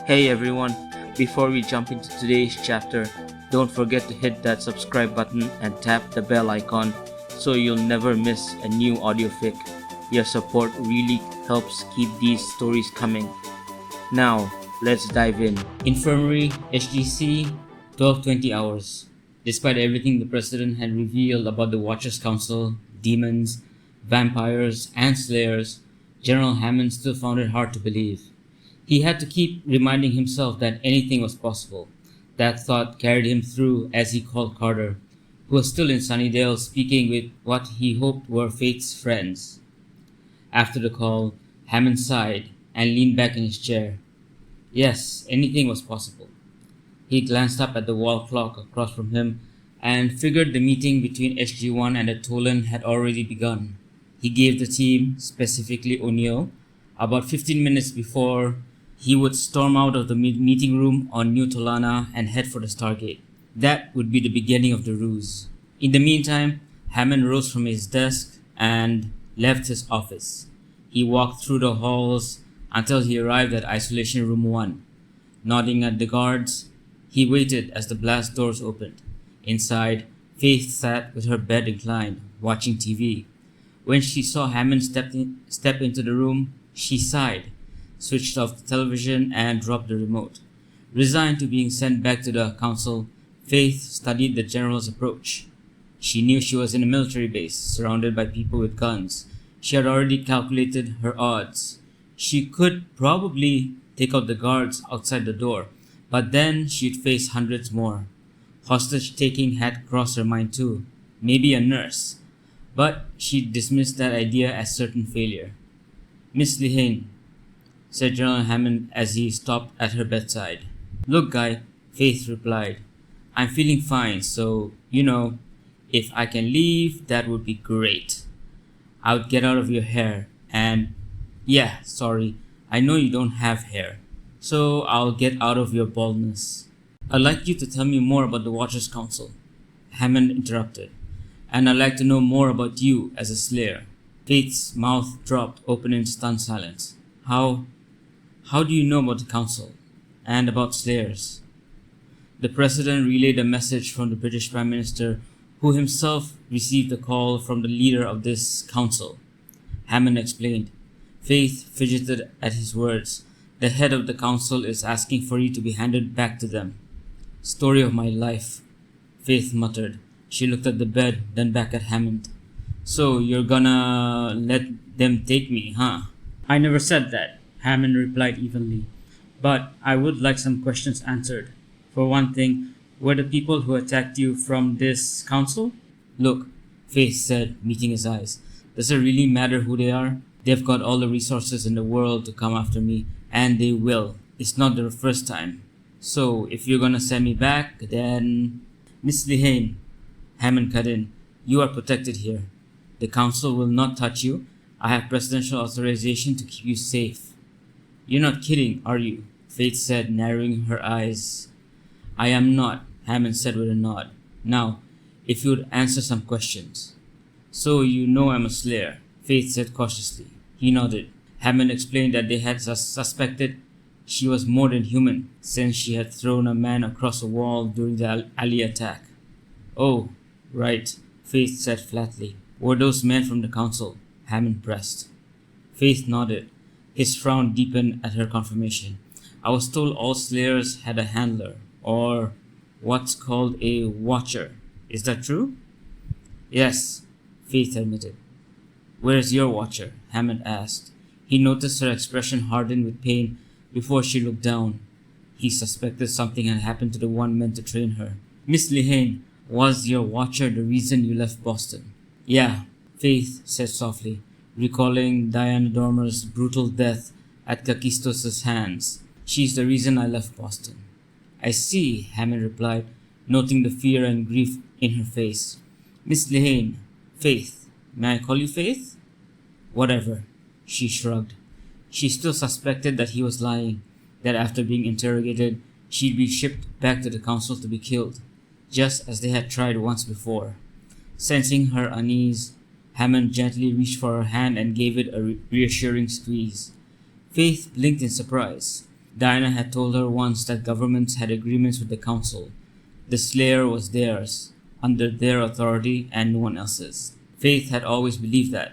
Hey everyone, before we jump into today's chapter, don't forget to hit that subscribe button and tap the bell icon so you'll never miss a new audiofic. Your support really helps keep these stories coming. Now, let's dive in. Infirmary, HGC, 12-20 hours. Despite everything the President had revealed about the Watchers Council, demons, vampires, and slayers, General Hammond still found it hard to believe. He had to keep reminding himself that anything was possible. That thought carried him through as he called Carter, who was still in Sunnydale speaking with what he hoped were Faith's friends. After the call, Hammond sighed and leaned back in his chair. Yes, anything was possible. He glanced up at the wall clock across from him and figured the meeting between SG-1 and the Tolan had already begun. He gave the team, specifically O'Neill, about 15 minutes before he would storm out of the meeting room on New Tolana and head for the Stargate. That would be the beginning of the ruse. In the meantime, Hammond rose from his desk and left his office. He walked through the halls until he arrived at Isolation Room 1. Nodding at the guards, he waited as the blast doors opened. Inside, Faith sat with her bed inclined, watching TV. When she saw Hammond step into the room, she sighed, switched off the television, and dropped the remote. Resigned to being sent back to the council, Faith studied the general's approach. She knew she was in a military base, surrounded by people with guns. She had already calculated her odds. She could probably take out the guards outside the door, but then she'd face hundreds more. Hostage-taking had crossed her mind too. Maybe a nurse. But she dismissed that idea as certain failure. "Miss Lehane," said General Hammond as he stopped at her bedside. "Look, Guy," Faith replied. "I'm feeling fine, so, if I can leave, that would be great. I would get out of your hair, and, yeah, sorry, I know you don't have hair, so I'll get out of your baldness." "I'd like you to tell me more about the Watchers Council," Hammond interrupted. "And I'd like to know more about you as a slayer." Faith's mouth dropped open in stunned silence. How do you know about the council? And about slayers?" The President relayed a message from the British Prime Minister, who himself received a call from the leader of this council. Hammond explained. Faith fidgeted at his words. "The head of the council is asking for you to be handed back to them." "Story of my life," Faith muttered. She looked at the bed, then back at Hammond. "So you're gonna let them take me, huh?" "I never said that," Hammond replied evenly. "But I would like some questions answered. For one thing, were the people who attacked you from this council?" "Look," Faith said, meeting his eyes. "Does it really matter who they are? They've got all the resources in the world to come after me, and they will. It's not the first time. So, if you're gonna send me back, then..." "Miss Lehane," Hammond cut in, "you are protected here. The council will not touch you. I have presidential authorization to keep you safe." "You're not kidding, are you?" Faith said, narrowing her eyes. "I am not," Hammond said with a nod. "Now, if you would answer some questions." "So you know I'm a slayer," Faith said cautiously. He nodded. Hammond explained that they had suspected she was more than human, since she had thrown a man across a wall during the alley attack. "Oh, right," Faith said flatly. "Were those men from the council?" Hammond pressed. Faith nodded. His frown deepened at her confirmation. "I was told all slayers had a handler, or what's called a watcher. Is that true?" "Yes," Faith admitted. "Where's your watcher?" Hammond asked. He noticed her expression harden with pain before she looked down. He suspected something had happened to the one meant to train her. "Miss Lehane, was your watcher the reason you left Boston?" "Yeah," Faith said softly, recalling Diana Dormer's brutal death at Kakistos' hands. "She's the reason I left Boston." "I see," Hammond replied, noting the fear and grief in her face. "Miss Lehane, Faith. May I call you Faith?" "Whatever," she shrugged. She still suspected that he was lying, that after being interrogated, she'd be shipped back to the council to be killed, just as they had tried once before. Sensing her unease, Hammond gently reached for her hand and gave it a reassuring squeeze. Faith blinked in surprise. Diana had told her once that governments had agreements with the council. The Slayer was theirs, under their authority and no one else's. Faith had always believed that.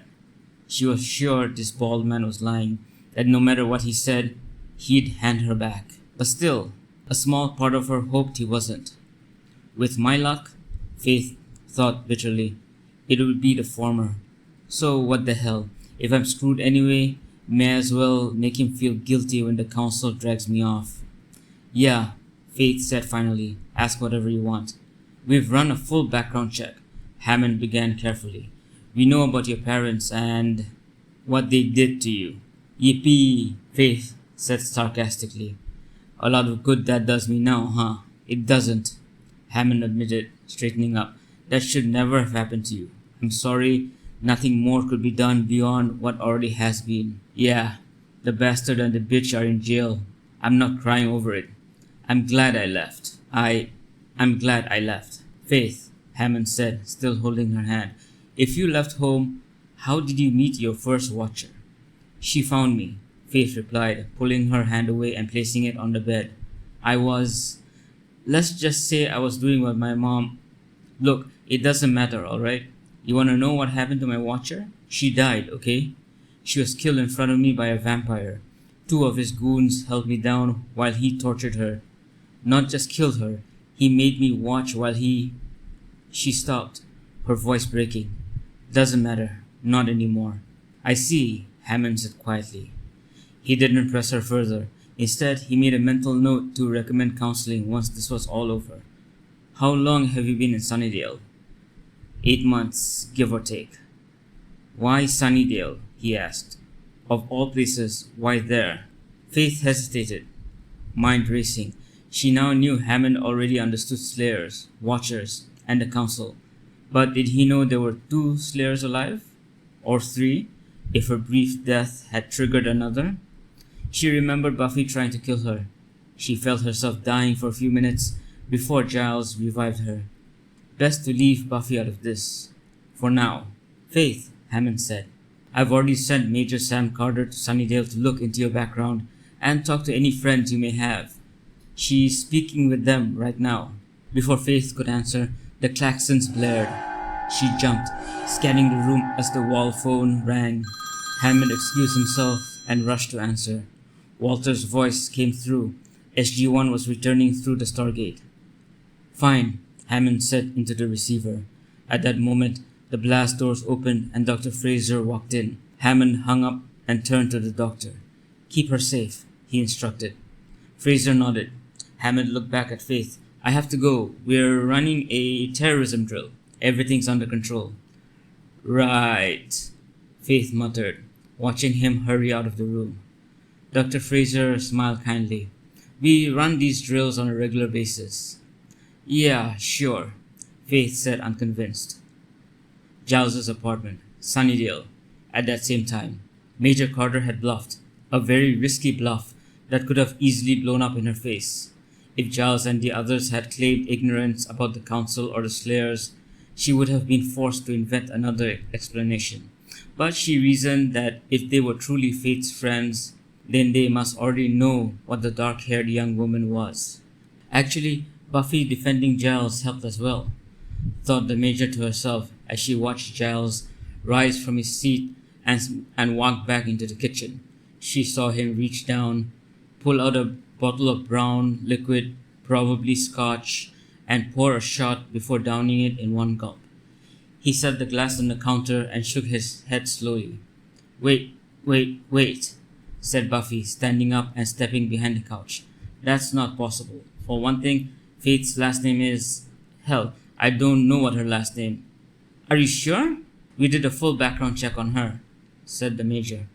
She was sure this bald man was lying, that no matter what he said, he'd hand her back. But still, a small part of her hoped he wasn't. With my luck, Faith thought bitterly, it would be the former. So what the hell? If I'm screwed anyway, may as well make him feel guilty when the council drags me off. Yeah, Faith said finally. Ask whatever you want. We've run a full background check. Hammond began carefully. We know about your parents and what they did to you. Yippee, Faith said sarcastically. A lot of good that does me now, huh? It doesn't, Hammond admitted, straightening up. That should never have happened to you. I'm sorry, nothing more could be done beyond what already has been. Yeah, the bastard and the bitch are in jail. I'm not crying over it. I'm glad I left. I'm glad I left. Faith, Hammond said, still holding her hand. If you left home, how did you meet your first watcher? She found me, Faith replied, pulling her hand away and placing it on the bed. Let's just say I was doing what my mom... Look, it doesn't matter, alright? You wanna know what happened to my watcher? She died, okay? She was killed in front of me by a vampire. 2 of his goons held me down while he tortured her. Not just killed her, he made me watch while he... She stopped, her voice breaking. Doesn't matter, not anymore. I see, Hammond said quietly. He didn't press her further. Instead, he made a mental note to recommend counseling once this was all over. How long have you been in Sunnydale? 8 months, give or take. Why Sunnydale? He asked. Of all places, why there? Faith hesitated, mind racing. She now knew Hammond already understood Slayers, Watchers, and the Council. But did he know there were 2 Slayers alive? Or 3, if her brief death had triggered another? She remembered Buffy trying to kill her. She felt herself dying for a few minutes before Giles revived her. Best to leave Buffy out of this. For now. Faith, Hammond said. I've already sent Major Sam Carter to Sunnydale to look into your background and talk to any friends you may have. She's speaking with them right now. Before Faith could answer, the klaxons blared. She jumped, scanning the room as the wall phone rang. Hammond excused himself and rushed to answer. Walter's voice came through. SG-1 was returning through the Stargate. Fine, Hammond said into the receiver. At that moment, the blast doors opened and Dr. Fraser walked in. Hammond hung up and turned to the doctor. Keep her safe, he instructed. Fraser nodded. Hammond looked back at Faith. I have to go. We're running a terrorism drill. Everything's under control. Right, Faith muttered, watching him hurry out of the room. Dr. Fraser smiled kindly. We run these drills on a regular basis. Yeah, sure, Faith said unconvinced. Giles's apartment, Sunnydale. At that same time, Major Carter had bluffed, a very risky bluff that could have easily blown up in her face. If Giles and the others had claimed ignorance about the Council or the Slayers, she would have been forced to invent another explanation. But she reasoned that if they were truly Faith's friends, then they must already know what the dark-haired young woman was. Actually, Buffy defending Giles helped as well, thought the Major to herself as she watched Giles rise from his seat and walk back into the kitchen. She saw him reach down, pull out a bottle of brown liquid, probably scotch, and pour a shot before downing it in one gulp. He set the glass on the counter and shook his head slowly. Wait, said Buffy, standing up and stepping behind the couch. That's not possible. For one thing, Faith's last name is... Hell, I don't know what her last name... Are you sure? We did a full background check on her, said the Major.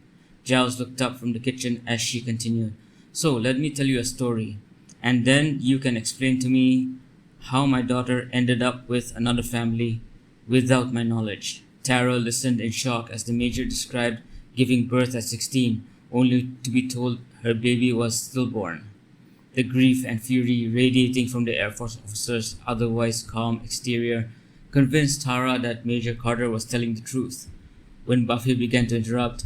Giles looked up from the kitchen as she continued. So, let me tell you a story, and then you can explain to me how my daughter ended up with another family without my knowledge. Tara listened in shock as the Major described giving birth at 16, only to be told her baby was stillborn. The grief and fury radiating from the Air Force officer's otherwise calm exterior convinced Tara that Major Carter was telling the truth. When Buffy began to interrupt,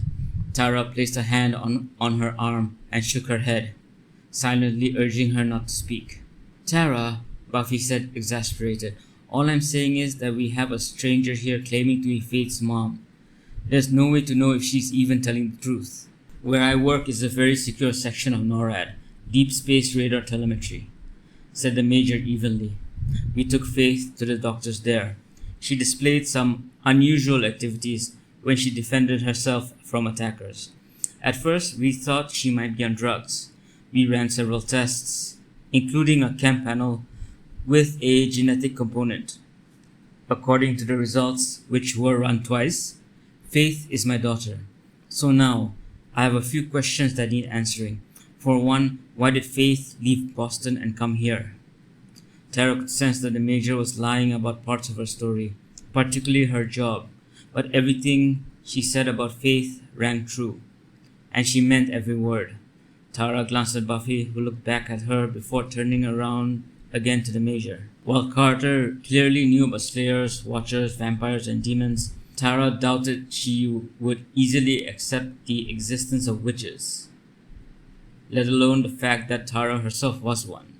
Tara placed a hand on her arm and shook her head. silently urging her not to speak. Tara, Buffy said, exasperated, all I'm saying is that we have a stranger here claiming to be Faith's mom. There's no way to know if she's even telling the truth. Where I work is a very secure section of NORAD, Deep Space Radar Telemetry, said the Major evenly. We took Faith to the doctors there. She displayed some unusual activities when she defended herself from attackers. At first, we thought she might be on drugs. We ran several tests, including a chem panel with a genetic component. According to the results, which were run twice, Faith is my daughter. So now, I have a few questions that need answering. For one, why did Faith leave Boston and come here? Tara could sense that the Major was lying about parts of her story, particularly her job, but everything she said about Faith rang true, and she meant every word. Tara glanced at Buffy, who looked back at her before turning around again to the Major. While Carter clearly knew about slayers, watchers, vampires, and demons, Tara doubted she would easily accept the existence of witches, let alone the fact that Tara herself was one.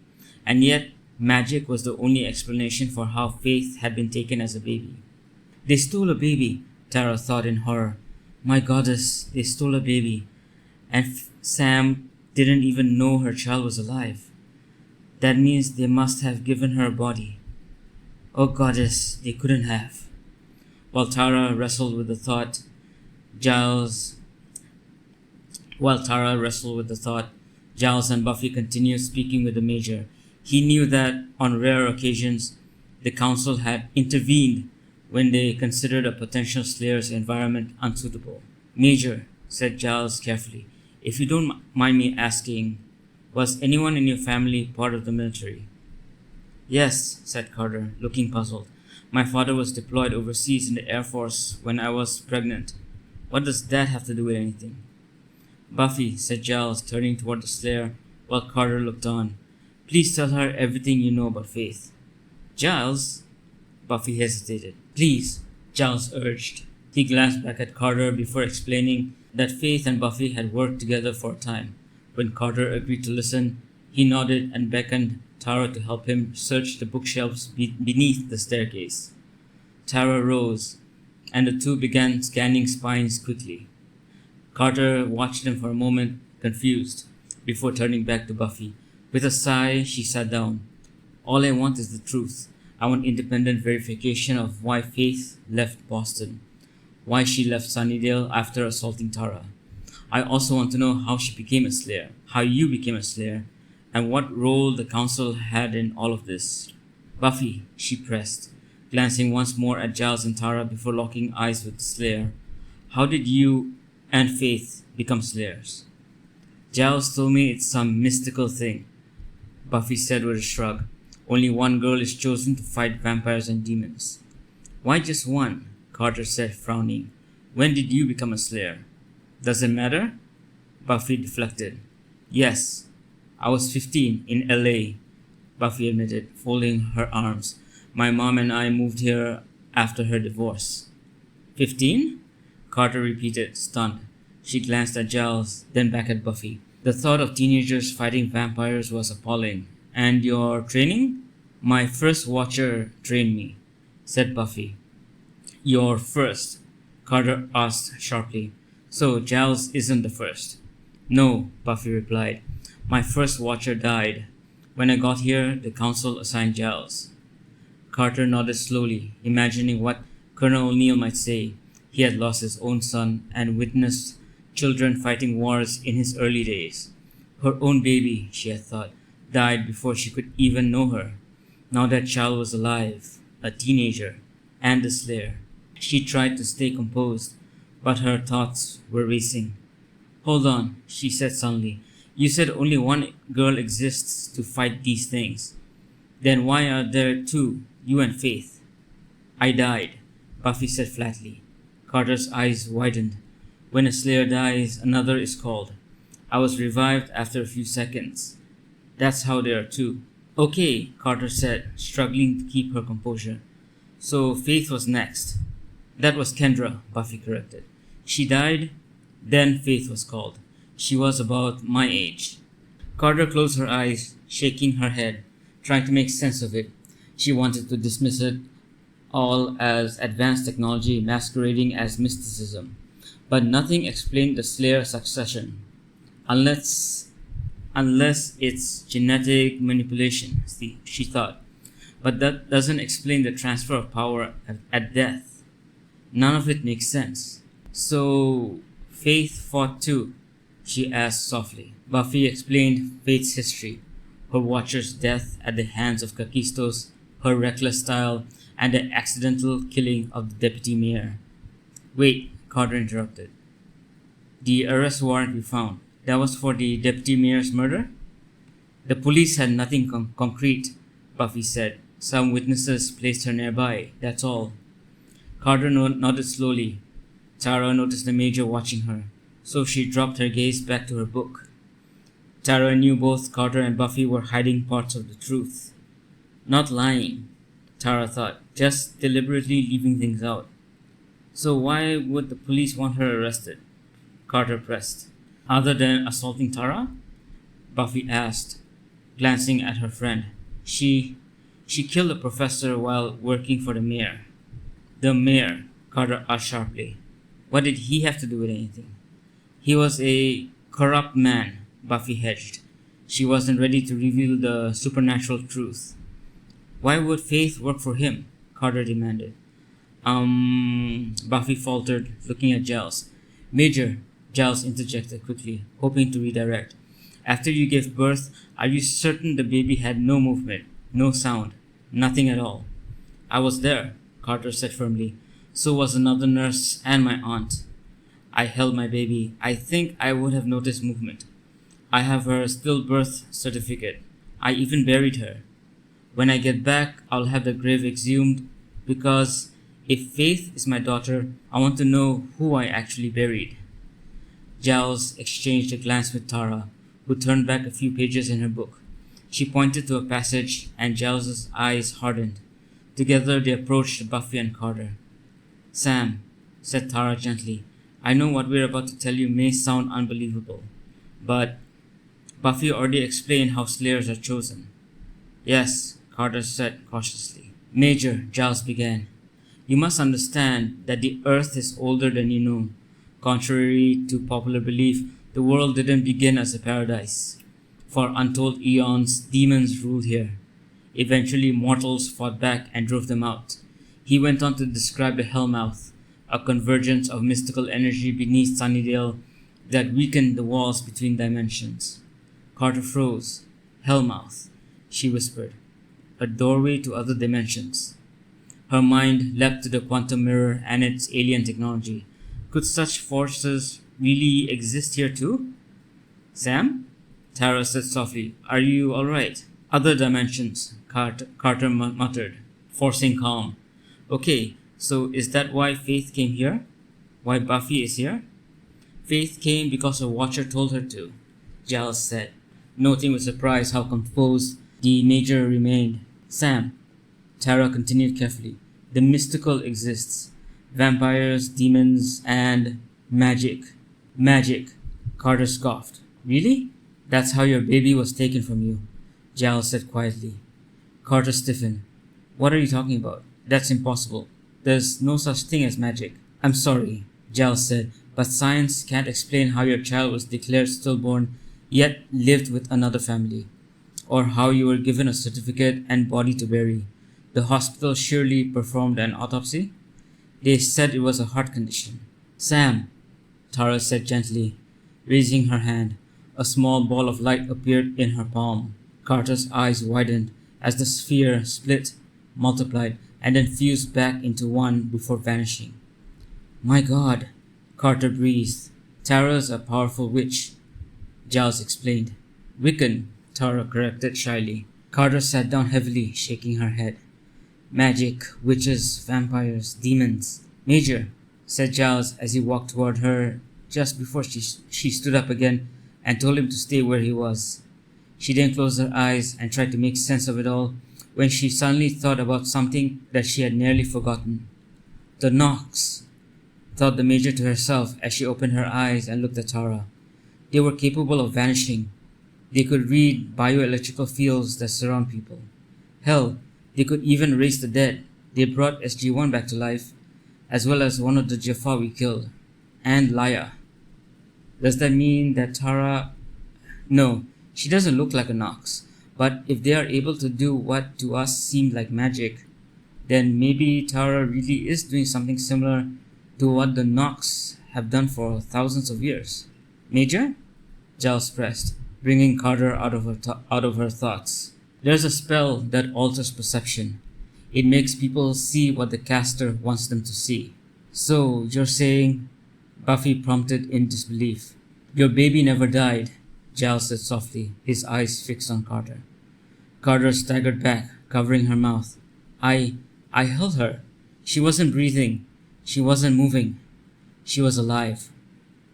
And yet, magic was the only explanation for how Faith had been taken as a baby. They stole a baby, Tara thought in horror. My goddess, they stole a baby. And Sam didn't even know her child was alive. That means they must have given her a body. Oh goddess, they couldn't have. While Tara wrestled with the thought, Giles and Buffy continued speaking with the Major. He knew that on rare occasions, the Council had intervened when they considered a potential slayer's environment unsuitable. Major, said Giles carefully, if you don't mind me asking, was anyone in your family part of the military? Yes, said Carter, looking puzzled. My father was deployed overseas in the Air Force when I was pregnant. What does that have to do with anything? Buffy, said Giles, turning toward the Slayer while Carter looked on. Please tell her everything you know about Faith. Giles? Buffy hesitated. Please, Giles urged. He glanced back at Carter before explaining that Faith and Buffy had worked together for a time. When Carter agreed to listen, he nodded and beckoned Tara to help him search the bookshelves beneath the staircase. Tara rose, and the two began scanning spines quickly. Carter watched them for a moment, confused, before turning back to Buffy. With a sigh, she sat down. All I want is the truth. I want independent verification of why Faith left Boston, why she left Sunnydale after assaulting Tara. I also want to know how she became a Slayer, how you became a Slayer, and what role the Council had in all of this. Buffy, she pressed, glancing once more at Giles and Tara before locking eyes with the Slayer. How did you and Faith become Slayers? Giles told me it's some mystical thing, Buffy said with a shrug. Only one girl is chosen to fight vampires and demons. Why just one? Carter said, frowning. When did you become a Slayer? Does it matter? Buffy deflected. Yes. I was 15 in LA, Buffy admitted, folding her arms. My mom and I moved here after her divorce. 15? Carter repeated, stunned. She glanced at Giles, then back at Buffy. The thought of teenagers fighting vampires was appalling. And your training? My first watcher trained me, said Buffy. Your first? Carter asked sharply. So Giles isn't the first? No, Buffy replied. My first watcher died. When I got here, the Council assigned Giles. Carter nodded slowly, imagining what Colonel O'Neill might say. He had lost his own son and witnessed children fighting wars in his early days. Her own baby, she had thought, died before she could even know her. Now that child was alive, a teenager, and a Slayer. She tried to stay composed, but her thoughts were racing. Hold on, she said suddenly. You said only one girl exists to fight these things. Then why are there two, you and Faith? I died, Buffy said flatly. Carter's eyes widened. When a Slayer dies, another is called. I was revived after a few seconds. That's how there are two. Okay, Carter said, struggling to keep her composure. So Faith was next. That was Kendra, Buffy corrected. She died, then Faith was called. She was about my age. Carter closed her eyes, shaking her head, trying to make sense of it. She wanted to dismiss it all as advanced technology masquerading as mysticism. But nothing explained the Slayer succession. Unless it's genetic manipulation, she thought. But that doesn't explain the transfer of power at death. None of it makes sense. So, Faith fought too? She asked softly. Buffy explained Faith's history, her watcher's death at the hands of Kakistos, her reckless style, and the accidental killing of the deputy mayor. Wait, Carter interrupted. The arrest warrant we found, that was for the deputy mayor's murder? The police had nothing concrete, Buffy said. Some witnesses placed her nearby, that's all. Carter nodded slowly. Tara noticed the Major watching her, so she dropped her gaze back to her book. Tara knew both Carter and Buffy were hiding parts of the truth. Not lying, Tara thought, just deliberately leaving things out. So why would the police want her arrested? Carter pressed. Other than assaulting Tara? Buffy asked, glancing at her friend. She killed a professor while working for the mayor. The mayor, Carter asked sharply. What did he have to do with anything? He was a corrupt man, Buffy hedged. She wasn't ready to reveal the supernatural truth. Why would Faith work for him? Carter demanded. Buffy faltered, looking at Giles. Major, Giles interjected quickly, hoping to redirect. After you gave birth, are you certain the baby had no movement, no sound, nothing at all? I was there, Carter said firmly. So was another nurse and my aunt. I held my baby. I think I would have noticed movement. I have her stillbirth certificate. I even buried her. When I get back, I'll have the grave exhumed because if Faith is my daughter, I want to know who I actually buried. Giles exchanged a glance with Tara, who turned back a few pages in her book. She pointed to a passage and Giles's eyes hardened. Together they approached Buffy and Carter. Sam, said Tara gently, I know what we're about to tell you may sound unbelievable, but Buffy already explained how Slayers are chosen. Yes, Carter said cautiously. Major, Giles began, you must understand that the Earth is older than you know. Contrary to popular belief, the world didn't begin as a paradise. For untold eons, demons ruled here. Eventually, mortals fought back and drove them out. He went on to describe the Hellmouth, a convergence of mystical energy beneath Sunnydale that weakened the walls between dimensions. Carter froze. Hellmouth, she whispered. A doorway to other dimensions. Her mind leapt to the quantum mirror and its alien technology. Could such forces really exist here too? Sam? Tara said softly. Are you alright? Other dimensions, Carter muttered, forcing calm. Okay, so is that why Faith came here? Why Buffy is here? Faith came because a watcher told her to, Giles said, noting with surprise how composed the Major remained. Sam, Tara continued carefully, the mystical exists. Vampires, demons, and magic. Magic, Carter scoffed. Really? That's how your baby was taken from you, Giles said quietly. Carter stiffened. What are you talking about? That's impossible. There's no such thing as magic. I'm sorry, Giles said, but science can't explain how your child was declared stillborn yet lived with another family, or how you were given a certificate and body to bury. The hospital surely performed an autopsy? They said it was a heart condition. Sam, Tara said gently, raising her hand. A small ball of light appeared in her palm. Carter's eyes widened as the sphere split, multiplied, and then fused back into one before vanishing. My God, Carter breathed. Tara's a powerful witch, Giles explained. Wiccan, Tara corrected shyly. Carter sat down heavily, shaking her head. Magic, witches, vampires, demons. Major, said Giles as he walked toward her just before she stood up again and told him to stay where he was. She then closed her eyes and tried to make sense of it all when she suddenly thought about something that she had nearly forgotten. The Nox, thought the Major to herself as she opened her eyes and looked at Tara. They were capable of vanishing. They could read bioelectrical fields that surround people. Hell, they could even raise the dead. They brought SG-1 back to life, as well as one of the Jaffa we killed, and Laya. Does that mean that Tara... No, she doesn't look like a Nox, but if they are able to do what to us seemed like magic, then maybe Tara really is doing something similar to what the Nox have done for thousands of years. Major? Giles pressed, bringing Carter out of her thoughts. There's a spell that alters perception. It makes people see what the caster wants them to see. So, you're saying... Buffy prompted in disbelief. Your baby never died, Giles said softly, his eyes fixed on Carter. Carter staggered back, covering her mouth. I held her. She wasn't breathing. She wasn't moving. She was alive,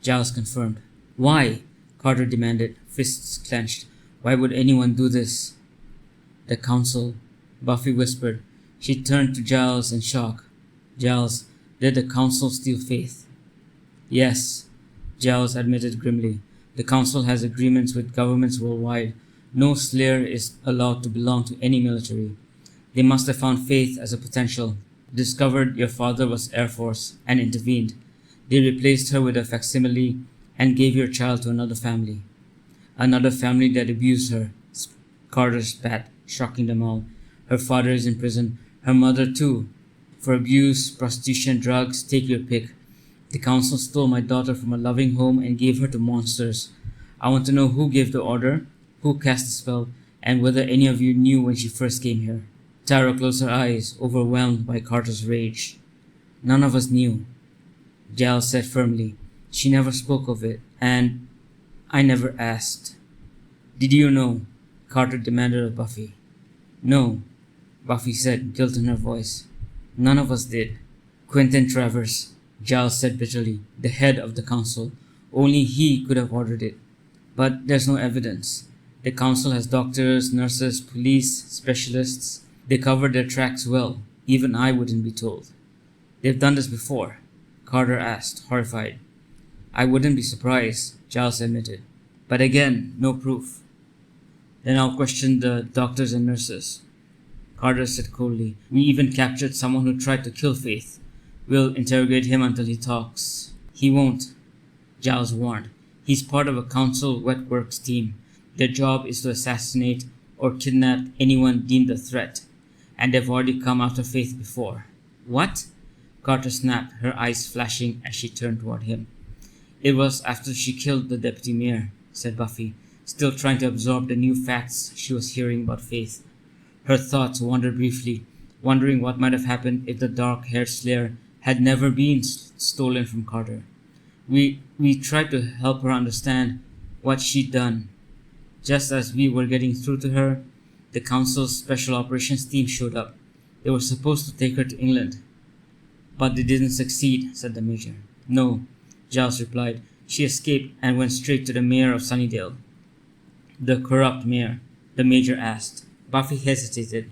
Giles confirmed. Why? Carter demanded, fists clenched. Why would anyone do this? The council, Buffy whispered. She turned to Giles in shock. Giles, did the council steal Faith? Yes, Giles admitted grimly. The council has agreements with governments worldwide. No Slayer is allowed to belong to any military. They must have found Faith as a potential, discovered your father was Air Force, and intervened. They replaced her with a facsimile and gave your child to another family. Another family that abused her. Carter spat, shocking them all. Her father is in prison. Her mother too. For abuse, prostitution, drugs, take your pick. The council stole my daughter from a loving home and gave her to monsters. I want to know who gave the order, who cast the spell, and whether any of you knew when she first came here. Tara closed her eyes, overwhelmed by Carter's rage. None of us knew, Giles said firmly. She never spoke of it, and I never asked. Did you know? Carter demanded of Buffy. No, Buffy said, guilt in her voice. None of us did. Quentin Travers, Giles said bitterly, the head of the council. Only he could have ordered it. But there's no evidence. The council has doctors, nurses, police, specialists. They cover their tracks well. Even I wouldn't be told. They've done this before, Carter asked, horrified. I wouldn't be surprised, Giles admitted. But again, no proof. Then I'll question the doctors and nurses, Carter said coldly. We even captured someone who tried to kill Faith. We'll interrogate him until he talks. He won't, Giles warned. He's part of a council wet works team. Their job is to assassinate or kidnap anyone deemed a threat, and they've already come after Faith before. What? Carter snapped, her eyes flashing as she turned toward him. It was after she killed the deputy mayor, said Buffy, still trying to absorb the new facts she was hearing about Faith. Her thoughts wandered briefly, wondering what might have happened if the dark-haired Slayer had never been stolen from Carter. We tried to help her understand what she'd done. Just as we were getting through to her, the council's special operations team showed up. They were supposed to take her to England. But they didn't succeed, said the Major. No, Giles replied. She escaped and went straight to the mayor of Sunnydale. The corrupt mayor, the Major asked. Buffy hesitated.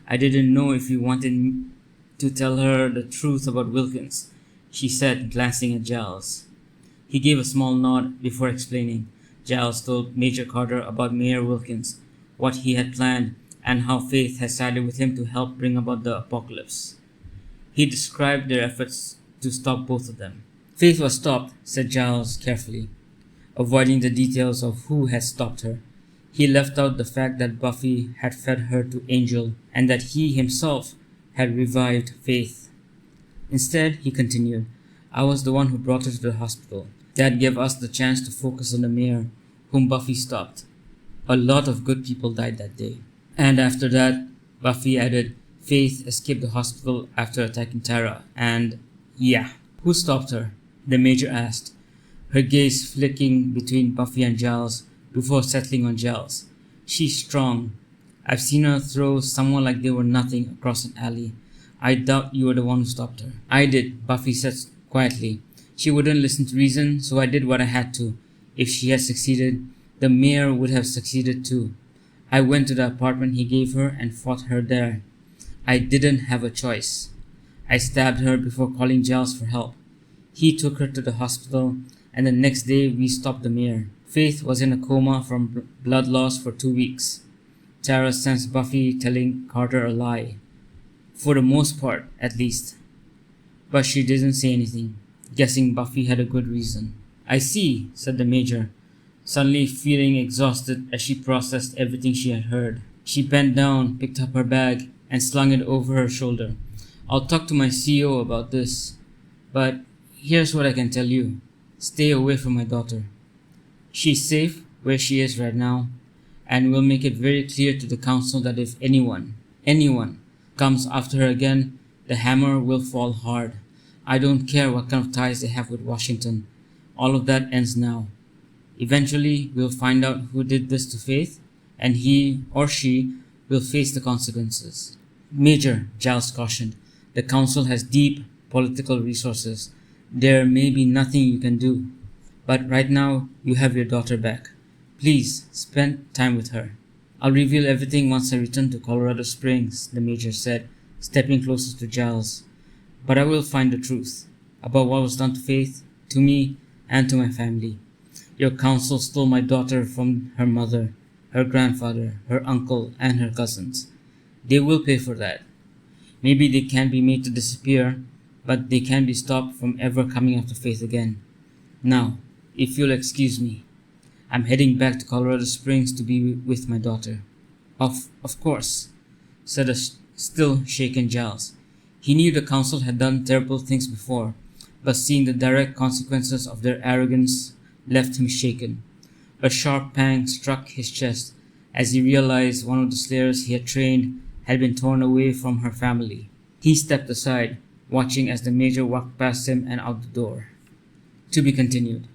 I didn't know if you wanted to tell her the truth about Wilkins, she said, glancing at Giles. He gave a small nod before explaining. Giles told Major Carter about Mayor Wilkins, what he had planned, and how Faith had sided with him to help bring about the apocalypse. He described their efforts to stop both of them. Faith was stopped, said Giles carefully, avoiding the details of who had stopped her. He left out the fact that Buffy had fed her to Angel and that he himself had revived Faith. Instead, he continued, I was the one who brought her to the hospital. That gave us the chance to focus on the mayor, whom Buffy stopped. A lot of good people died that day. And after that, Buffy added, Faith escaped the hospital after attacking Tara, and yeah. Who stopped her? The Major asked, her gaze flicking between Buffy and Giles before settling on Giles. She's strong. I've seen her throw someone like they were nothing across an alley. I doubt you were the one who stopped her. I did, Buffy said quietly. She wouldn't listen to reason, so I did what I had to. If she had succeeded, the mayor would have succeeded too. I went to the apartment he gave her and fought her there. I didn't have a choice. I stabbed her before calling Giles for help. He took her to the hospital, and the next day we stopped the mayor. Faith was in a coma from blood loss for 2 weeks. Tara sensed Buffy telling Carter a lie. For the most part, at least. But she didn't say anything, guessing Buffy had a good reason. "I see," said the Major, suddenly feeling exhausted as she processed everything she had heard. She bent down, picked up her bag, and slung it over her shoulder. "I'll talk to my CEO about this. But here's what I can tell you. Stay away from my daughter. She's safe where she is right now, and we'll make it very clear to the council that if anyone comes after her again, the hammer will fall hard. I don't care what kind of ties they have with Washington. All of that ends now. Eventually, we'll find out who did this to Faith, and he or she will face the consequences." "Major," Giles cautioned, "the council has deep political resources. There may be nothing you can do. But right now, you have your daughter back. Please, spend time with her." "I'll reveal everything once I return to Colorado Springs," the Major said, stepping closer to Giles. "But I will find the truth about what was done to Faith, to me, and to my family. Your council stole my daughter from her mother, her grandfather, her uncle, and her cousins. They will pay for that. Maybe they can't be made to disappear, but they can be stopped from ever coming after Faith again. Now, if you'll excuse me, I'm heading back to Colorado Springs to be with my daughter." Of course," said a still shaken Giles. He knew the council had done terrible things before, but seeing the direct consequences of their arrogance left him shaken. A sharp pang struck his chest as he realized one of the slayers he had trained had been torn away from her family. He stepped aside, watching as the Major walked past him and out the door. To be continued.